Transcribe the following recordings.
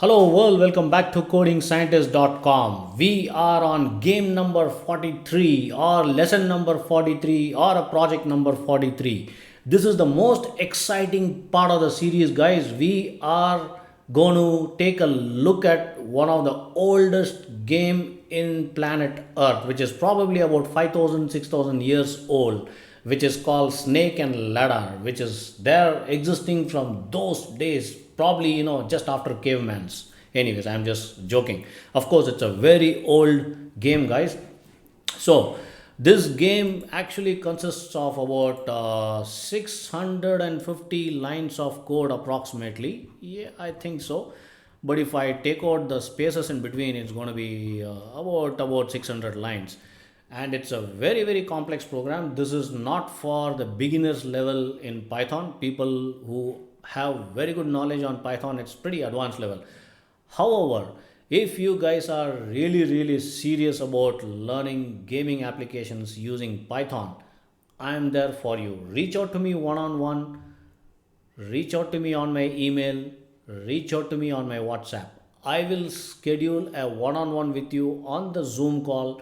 Hello world, welcome back to codingscientist.com. We are on game number 43 or lesson number 43 or a project number 43. This is the most exciting part of the series, guys. We are going to take a look at one of the oldest game in planet Earth, which is probably about 5000 6000 years old, which is called Snake and Ladder, which is there existing from those days, probably just after cavemans. Anyways, I'm just joking. Of course, it's a very old game, guys. So this game actually consists of about 650 lines of code approximately. Yeah, I think so. But if I take out the spaces in between, it's going to be about 600 lines, and it's a very complex program. This is not for the beginners level in Python. People who have very good knowledge on Python, it's pretty advanced level. However, if you guys are really serious about learning gaming applications using Python, I am there for you. Reach out to me one on one, reach out to me on my email, reach out to me on my WhatsApp. I will schedule a one on one with you on the Zoom call.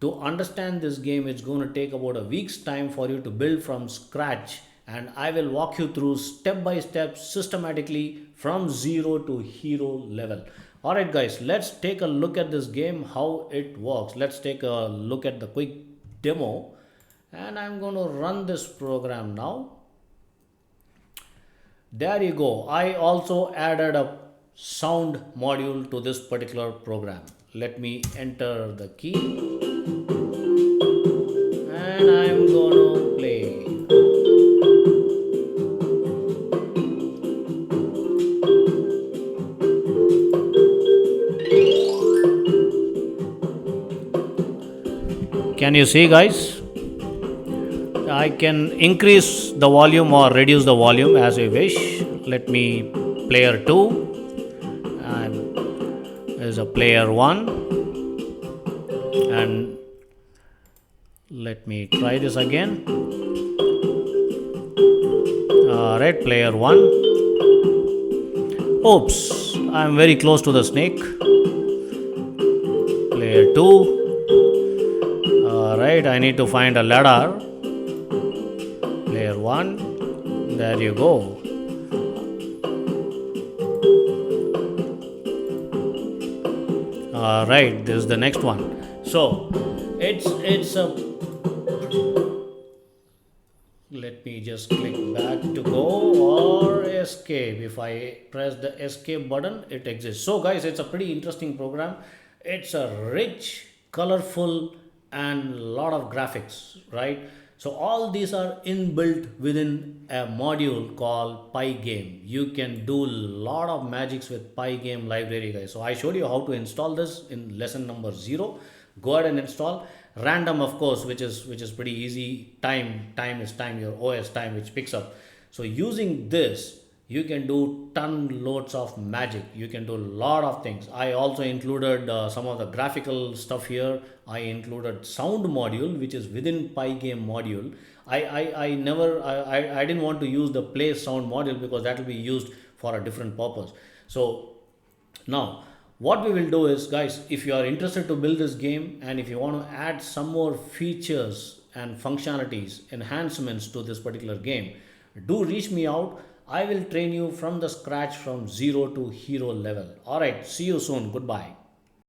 To understand this game, it's going to take about a week's time for you to build from scratch, and I will walk you through step by step systematically from zero to hero level. All right, guys, let's take a look at this game, how it works. Let's take a look at the quick demo, and I'm going to run this program now. There you go. I also added a sound module to this particular program. Let me enter the key and I'm gonna play. Can you see, guys? I can increase the volume or reduce the volume as you wish. Let me player 2 and is a player 1, and let me try this again. Alright, player 1. Oops, I'm very close to the snake. Player 2. Alright, I need to find a ladder. Player 1. There you go. Alright, this is the next one. So it's a, let me just click back to go or escape. If I press the escape button, it exists. So guys, it's a pretty interesting program. It's a rich, colorful, and lot of graphics, right? So all these are inbuilt within a module called Pygame. You can do a lot of magics with Pygame library, guys. So I showed you how to install this in lesson number 0. Go ahead and install. Random, of course, which is pretty easy. Time is time, your OS time, which picks up. So using this, you can do ton loads of magic. You can do a lot of things. I also included some of the graphical stuff here. I included sound module, which is within Pygame module. I didn't want to use the play sound module because that will be used for a different purpose. So now what we will do is, guys, if you are interested to build this game and if you want to add some more features and functionalities, enhancements to this particular game, do reach me out. I will train you from the scratch from 0 to hero level. All right, see you soon. Goodbye.